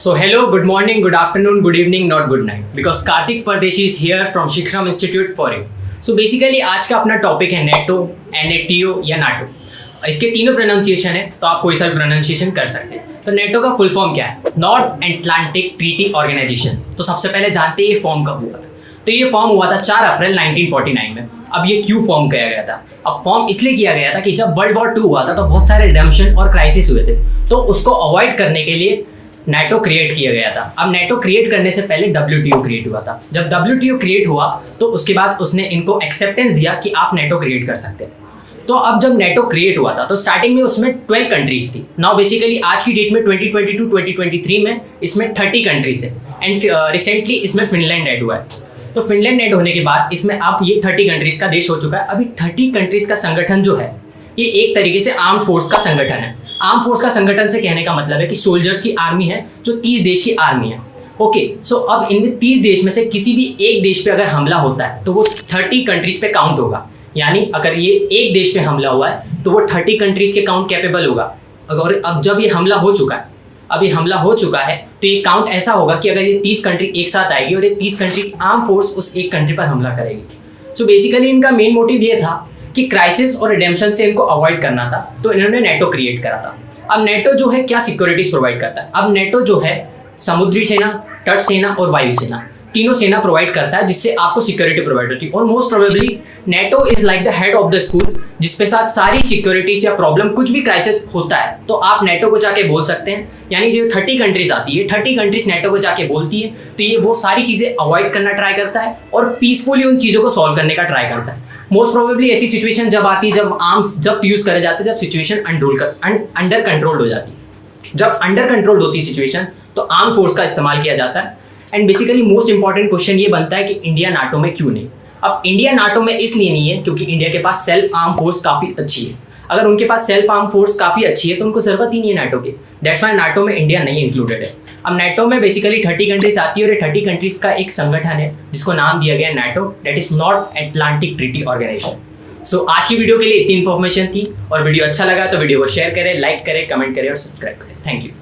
So hello, good morning, good afternoon, good evening, not good night. Because Karthik Pardeshi is here from Shikram Institute for you. So basically आज का अपना topic है NATO, एनएटीओ या NATO. इसके तीनों pronunciation है, तो आप कोई सा भी प्रोनाउंसिएशन कर सकते हैं. तो नेटो का फुल फॉर्म क्या है? North Atlantic Treaty Organisation. तो सबसे पहले जानते हैं ये फॉर्म कब हुआ था. तो ये फॉर्म हुआ था 4 अप्रैल 1949 में. अब ये क्यों फॉर्म किया गया था? अब फॉर्म इसलिए किया गया था कि जब वर्ल्ड वॉर 2 हुआ था तो बहुत सारे रिडम्पशन और क्राइसिस हुए थे. तो उसको अवॉइड करने के लिए नेटो क्रिएट किया गया था. अब नेटो क्रिएट करने से पहले WTO क्रिएट हुआ था. जब WTO क्रिएट हुआ तो उसके बाद उसने इनको एक्सेप्टेंस दिया कि आप नेटो क्रिएट कर सकते हैं. तो अब जब नेटो क्रिएट हुआ था तो स्टार्टिंग में उसमें 12 कंट्रीज थी. नाउ बेसिकली आज की डेट में 2022-2023 में इसमें 30 कंट्रीज है. एंड रिसेंटली इसमें फिनलैंड ऐड हुआ है. तो फिनलैंड ऐड होने के बाद इसमें अब ये 30 कंट्रीज का देश हो चुका है. अभी 30 कंट्रीज का संगठन जो है ये एक तरीके से आर्म फोर्स का संगठन है. आर्म फोर्स का संगठन से कहने का मतलब है कि सोल्जर्स की आर्मी है जो 30 देश की आर्मी है. ओके, सो अब इनमें 30 देश में से किसी भी एक देश पे अगर हमला होता है तो वो 30 कंट्रीज पे काउंट होगा. यानी अगर ये एक देश पे हमला हुआ है तो वो 30 कंट्रीज के काउंट कैपेबल होगा. और अब जब ये हमला हो चुका है, तो ये काउंट ऐसा होगा कि अगर ये 30 कंट्री एक साथ आएगी और ये 30 कंट्री की आर्म फोर्स उस एक कंट्री पर हमला करेगी. सो बेसिकली इनका मेन मोटिव ये था कि क्राइसिस और रिडेम्पशन से इनको अवॉइड करना था. तो इन्होंने नेटो क्रिएट करा था. अब नेटो जो है क्या सिक्योरिटीज प्रोवाइड करता है? अब नेटो जो है समुद्री सेना, तट सेना और वायु सेना, तीनों सेना प्रोवाइड करता है जिससे आपको सिक्योरिटी प्रोवाइड होती है. और most probably NATO is like the head of the school जिसपे साथ सारी सिक्योरिटीज या प्रॉब्लम कुछ भी क्राइसिस होता है तो आप नेटो को जाके बोल सकते हैं. यानी जो 30 कंट्रीज आती है, 30 कंट्रीज नेटो को जाके बोलती है तो ये वो सारी चीजें अवॉइड करना ट्राई करता है और पीसफुली उन चीजों को सॉल्व करने का ट्राई करता है. मोस्ट प्रोबेबली ऐसी सिचुएशन जब आती है जब आर्म्स जब यूज करे जाते हैं, जब सिचुएशन अंडर कंट्रोल हो जाती है. जब अंडर कंट्रोल होती है सिचुएशन तो आर्म फोर्स का इस्तेमाल किया जाता है. And basically most important question ये बनता है कि इंडिया नाटो में क्यों नहीं? अब इंडिया नाटो में इसलिए नहीं है क्योंकि इंडिया के पास सेल्फ आर्म फोर्स काफ़ी अच्छी है. अगर उनके पास सेल्फ आर्म फोर्स काफ़ी अच्छी है तो उनको ज़रूरत ही नहीं है नाटो की. दैट्स व्हाई नाटो में इंडिया नहीं इंक्लूडेड है. अब नाटो में बेसिकली 30 कंट्रीज आती है और ये 30 कंट्रीज का एक संगठन है जिसको नाम दिया गया NATO, that is North Atlantic Treaty Organisation. So आज की वीडियो के लिए इतनी इन्फॉर्मेशन थी और वीडियो अच्छा लगा तो वीडियो को शेयर करें, लाइक करें, कमेंट करें और सब्सक्राइब करें. Thank you.